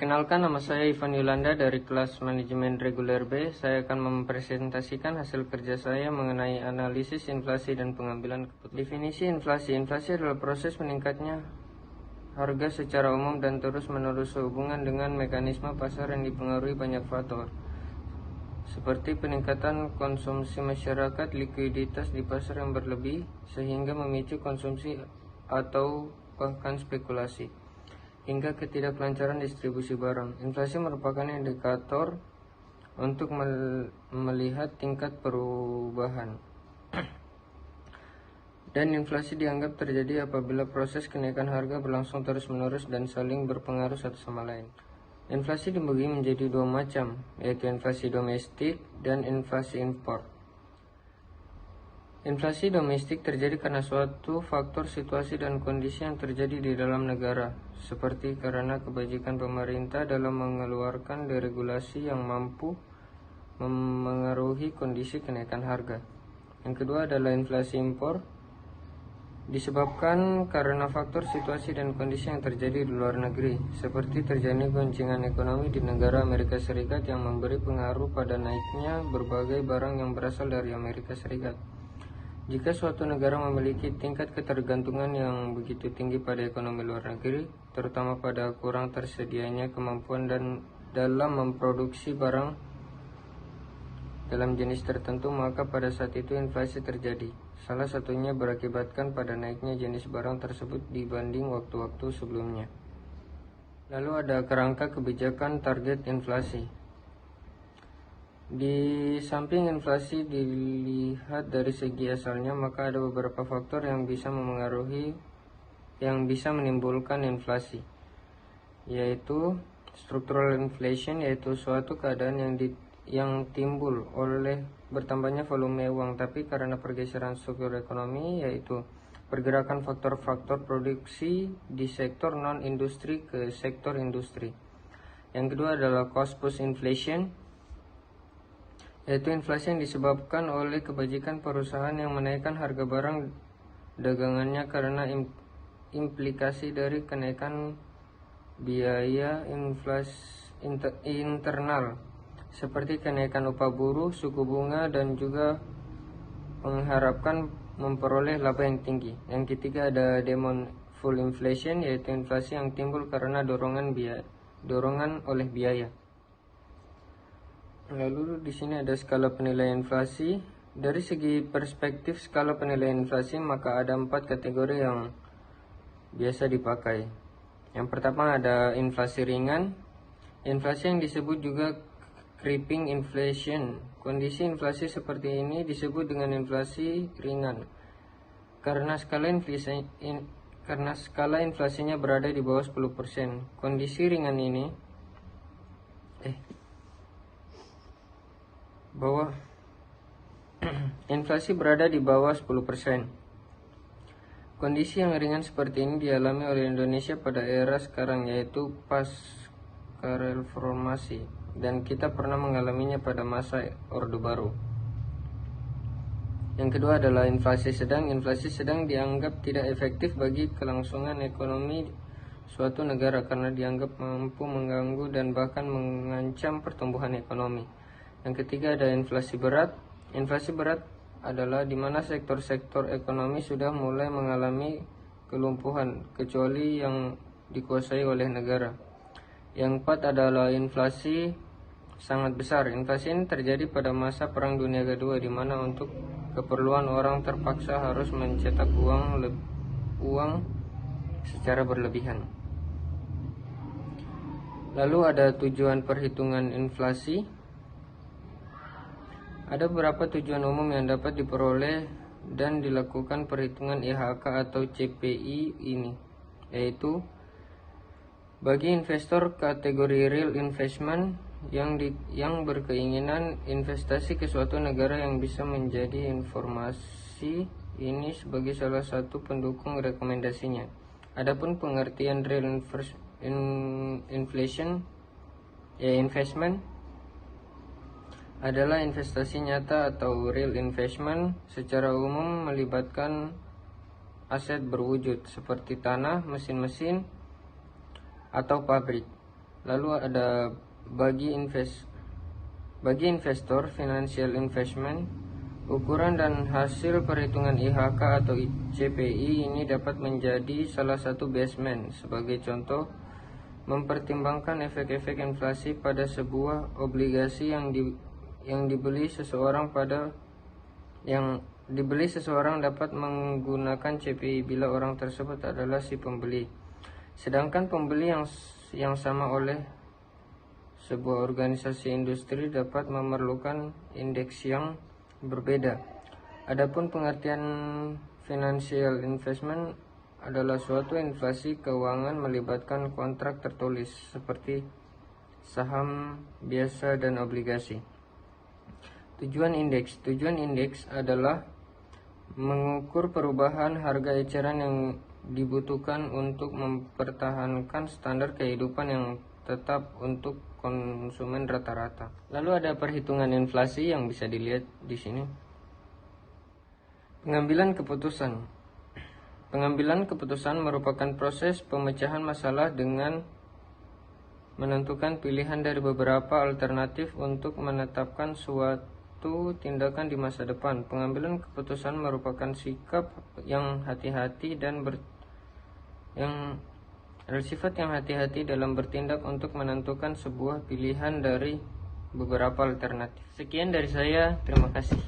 Perkenalkan, nama saya Ivan Yolanda dari kelas Manajemen Reguler B. Saya akan mempresentasikan hasil kerja saya mengenai analisis inflasi dan pengambilan keputusan. Definisi inflasi. Inflasi adalah proses meningkatnya harga secara umum dan terus-menerus sehubungan dengan mekanisme pasar yang dipengaruhi banyak faktor, seperti peningkatan konsumsi masyarakat, likuiditas di pasar yang berlebih, sehingga memicu konsumsi atau bahkan spekulasi, hingga ketidaklancaran distribusi barang. Inflasi merupakan indikator untuk melihat tingkat perubahan. Dan inflasi dianggap terjadi apabila proses kenaikan harga berlangsung terus-menerus dan saling berpengaruh satu sama lain. Inflasi dibagi menjadi dua macam, yaitu inflasi domestik dan inflasi impor. Inflasi domestik terjadi karena suatu faktor, situasi, dan kondisi yang terjadi di dalam negara, seperti karena kebajikan pemerintah dalam mengeluarkan deregulasi yang mampu memengaruhi kondisi kenaikan harga. Yang kedua adalah inflasi impor, disebabkan karena faktor, situasi, dan kondisi yang terjadi di luar negeri, seperti terjadi goncangan ekonomi di negara Amerika Serikat yang memberi pengaruh pada naiknya berbagai barang yang berasal dari Amerika Serikat. Jika suatu negara memiliki tingkat ketergantungan yang begitu tinggi pada ekonomi luar negeri, terutama pada kurang tersedianya kemampuan dan dalam memproduksi barang dalam jenis tertentu, maka pada saat itu inflasi terjadi. Salah satunya berakibatkan pada naiknya jenis barang tersebut dibanding waktu-waktu sebelumnya. Lalu ada kerangka kebijakan target inflasi. Di samping inflasi dilihat dari segi asalnya, maka ada beberapa faktor yang bisa menimbulkan inflasi, yaitu structural inflation, yaitu suatu keadaan yang timbul oleh bertambahnya volume uang tapi karena pergeseran struktur ekonomi, yaitu pergerakan faktor-faktor produksi di sektor non-industri ke sektor industri. Yang kedua adalah cost push inflation, yaitu inflasi yang disebabkan oleh kebajikan perusahaan yang menaikkan harga barang dagangannya karena implikasi dari kenaikan biaya inflasi internal, seperti kenaikan upah buruh, suku bunga, dan juga mengharapkan memperoleh laba yang tinggi. Yang ketiga ada demand full inflation, yaitu inflasi yang timbul karena dorongan oleh biaya. Lalu di sini ada skala penilaian inflasi. Dari segi perspektif skala penilaian inflasi, maka ada 4 kategori yang biasa dipakai. Yang pertama ada inflasi ringan. Inflasi yang disebut juga creeping inflation. Kondisi inflasi seperti ini disebut dengan inflasi ringan karena skala inflasinya berada di bawah 10%. Kondisi ringan ini inflasi berada di bawah 10%. Kondisi yang ringan seperti ini dialami oleh Indonesia pada era sekarang, yaitu pasca reformasi, dan kita pernah mengalaminya pada masa Orde Baru. Yang kedua adalah inflasi sedang. Inflasi sedang dianggap tidak efektif bagi kelangsungan ekonomi suatu negara karena dianggap mampu mengganggu dan bahkan mengancam pertumbuhan ekonomi. Yang ketiga ada inflasi berat. Inflasi berat adalah di mana sektor-sektor ekonomi sudah mulai mengalami kelumpuhan kecuali yang dikuasai oleh negara. Yang keempat adalah inflasi sangat besar. Inflasi ini terjadi pada masa Perang Dunia Kedua, di mana untuk keperluan orang terpaksa harus mencetak uang secara berlebihan. Lalu ada tujuan perhitungan inflasi. Ada beberapa tujuan umum yang dapat diperoleh dan dilakukan perhitungan IHK atau CPI ini, yaitu bagi investor kategori real investment yang berkeinginan investasi ke suatu negara yang bisa menjadi informasi ini sebagai salah satu pendukung rekomendasinya. Adapun pengertian real investment adalah investasi nyata atau real investment secara umum melibatkan aset berwujud seperti tanah, mesin-mesin, atau pabrik. Lalu ada bagi investor financial investment, ukuran dan hasil perhitungan IHK atau CPI ini dapat menjadi salah satu baseline. Sebagai contoh, mempertimbangkan efek-efek inflasi pada sebuah obligasi yang dibeli seseorang dapat menggunakan CPI bila orang tersebut adalah si pembeli. Sedangkan pembeli yang sama oleh sebuah organisasi industri dapat memerlukan indeks yang berbeda. Adapun pengertian financial investment adalah suatu inflasi keuangan melibatkan kontrak tertulis seperti saham biasa dan obligasi. Tujuan indeks adalah mengukur perubahan harga eceran yang dibutuhkan untuk mempertahankan standar kehidupan yang tetap untuk konsumen rata-rata. Lalu ada perhitungan inflasi yang bisa dilihat di sini. Pengambilan keputusan merupakan proses pemecahan masalah dengan menentukan pilihan dari beberapa alternatif untuk menetapkan suatu tindakan di masa depan. Pengambilan keputusan merupakan sikap yang hati-hati dan bersifat yang hati-hati dalam bertindak untuk menentukan sebuah pilihan dari beberapa alternatif. Sekian dari saya, terima kasih.